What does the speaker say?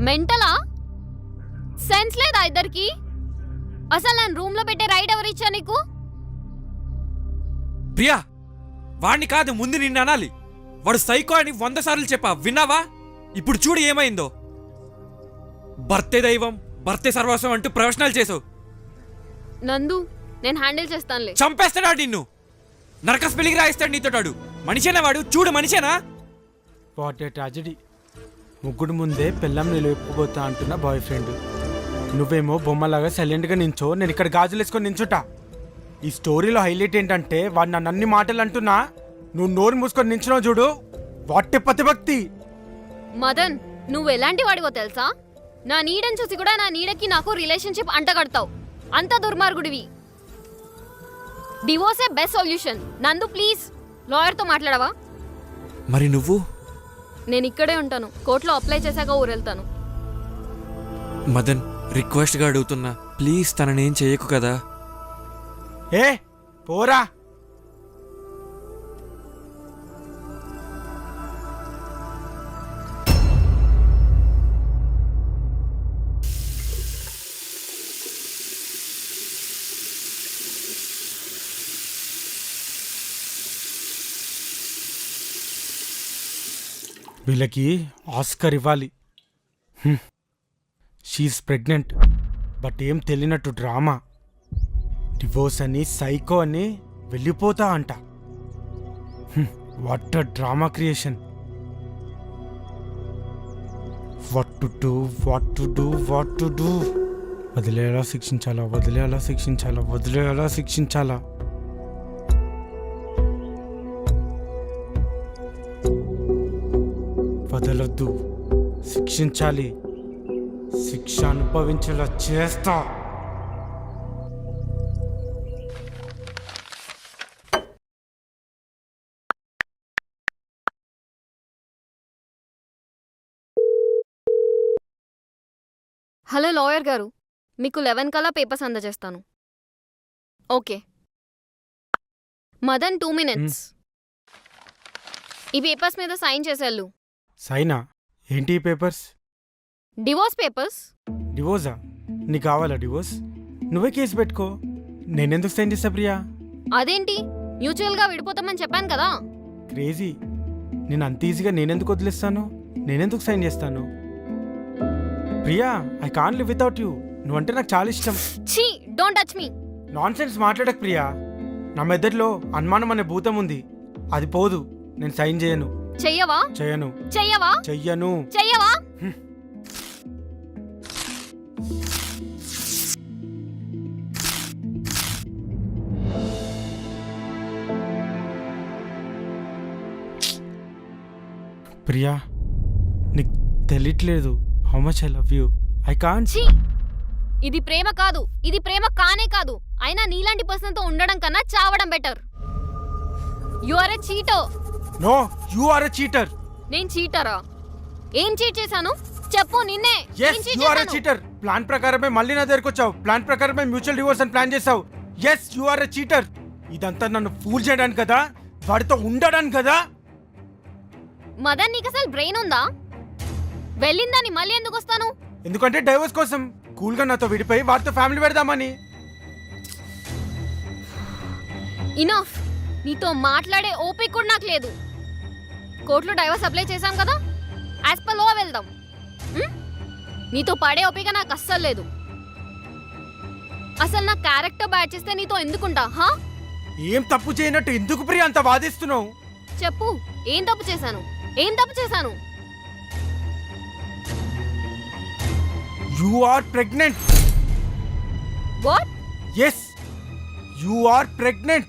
మెంటలా? Sense లేదా ఇద్దరికి? అసలు నన్ను రూమ్ లో పెట్టే రైట్ ఎవరిచ్చా నీకు? ప్రియా, వాణ్ణి కాదు ముందు నిన్ను అనాలి. వాడు సైకో అని 100 సార్లు చెప్పా, విన్నావా? ఇప్పుడు చూడు ఏమైందో. భర్తే దైవం, భర్తే సర్వస్వం అంటూ ప్రొఫెషనల్ చేసావు. నందు, నేను హ్యాండిల్ చేస్తానులే. చంపేస్తాడా నిన్ను? నరకస్ పెళ్లికి రాయిస్తాడు నీతోటాడు. మనిషేనా వాడు? చూడు మనిషేనా? What a tragedy. ముగ్గుడు ముందే పిల్లం నిలుపుకోతా అంటున్న బాయ్ ఫ్రెండ్, నువ్వేమో బొమ్మలాగా సైలెంట్గా నించో, నేను ఇక్కడ గాజులు వేసుకొని నించుంటా. ఈ స్టోరీలో హైలైట్ ఏంటంటే వాడు నన్ను అన్ని మాటలు అంటున్నా, నువ్వు నోరు మూసుకొని నించున్నావు చూడు. What a ప్రతిభక్తి. మదన్, నువ్వు ఎలాంటి వాడివో తెలుసా? నా నీడని చూసి కూడా నా నీడకి నాకు రిలేషన్షిప్ అంటగడతావు. అంత దుర్మార్గుడివి. డివోర్సే బెస్ట్ సొల్యూషన్. నందు ప్లీజ్ లాయర్తో మాట్లాడవా? మరి నువ్వు? నేను ఇక్కడే ఉంటాను. కోర్టులో అప్లై చేశాక ఊరెళ్తాను. మదన్, రిక్వెస్ట్గా అడుగుతున్నా, ప్లీజ్ తననేం చేయకు కదా. ఏ పోరా. వీళ్ళకి ఆస్కర్ ఇవ్వాలి. షీఈస్ ప్రెగ్నెంట్, బట్ ఏం తెలియనట్టు డ్రామా. డివోర్స్ అని, సైకో అని వెళ్ళిపోతా అంట. What drama creation. What to do, what to do, what to do. వదిలేలా శిక్షించాలా, వదిలేలా శిక్షించాలా, వదిలేలా శిక్షించాలా. వదలొద్దు, శిక్షించాలి, శిక్ష అనుభవించేలా చేస్తా. హలో లాయర్ గారు, మీకు 11 కల్లా పేపర్స్ అందజేస్తాను. ఓకే. మదన్ 2 minutes. ఈ పేపర్స్ మీద సైన్ చేసేళ్ళు. సైనా? ఏంటి ఈ పేపర్స్? Divorce papers. డివోర్సా? నీకు కావాలా డివోర్స్? నువ్వే కేసు పెట్టుకో, నేనెందుకు సైన్ చేస్తా ప్రియా? అదేంటి, మ్యూచువల్గా విడిపోతామని చెప్పాను కదా. క్రేజీ. నేను అంత ఈజీగా నేనెందుకు వదిలేస్తాను? నేనెందుకు సైన్ చేస్తాను? Priya, I can't live without you. నువ్వంటే నాకు చాలా ఇష్టం. ఛీ, don't touch me. Non sense మాట్లాడకు ప్రియా. నా మెదడులో అనుమానం అనే భూతం ఉంది, అది పోదు. నేను సైన్ చేయను. చెయ్యవా? చేయను. చెయ్యవా? చెయ్యను. చెయ్యవా? ప్రియా, నీకు తెలియట్లేదు how much I love you. I can't. ఛీ, ఇది ప్రేమ కాదు, ఇది ప్రేమ కానే కాదు. అయినా నీలాంటి పర్సన్తో ఉండడం కన్నా చావడం better. You are a cheater. No, you are a cheater. నేను చీటరా? ఏం చీట్ చేశాను చెప్పు. నిన్నే. yes you are a cheater. Plan ప్రకారమే మళ్ళీ నా దగ్గరకు వచ్చావు. ప్లాన్ ప్రకారమే మ్యూచువల్ డివోర్స్ అని ప్లాన్ చేసావు. yes you are a cheater. ఇదంతా నన్ను ఫూల్ చేయడానికి కదా, వాడితో ఉండడానికి కదా. మదన్, నీకు అసలు బ్రెయిన్ ఉందా? వెళ్ళిందని మళ్ళీ ఎందుకు వస్తాను? ఎందుకంటే డైవోర్స్ కోసం కూల్ గా నాతో విడిపోయి వాడితో ఫ్యామిలీ పెడదామని. ఇనఫ్. నీతో మాట్లాడే ఓపిక కూడా నాకు లేదు. కోర్టులో డైవర్స్ అప్లై చేశాం కదా, యాజ్ పర్ లా వెళ్దాం. నీతో పడే ఓపిక నాకు అస్సలు లేదు. అసలు నా క్యారెక్టర్ బ్యాడ్ చేస్తే నీతో ఎందుకుంటా? హా? ఏం తప్పు చేయనట్టు ఎందుకు ప్రియ అంత వాదిస్తున్నావు? చెప్పు, ఏం తప్పు చేశాను? ఏం తప్పు చేశాను? You are pregnant. What? yes you are pregnant.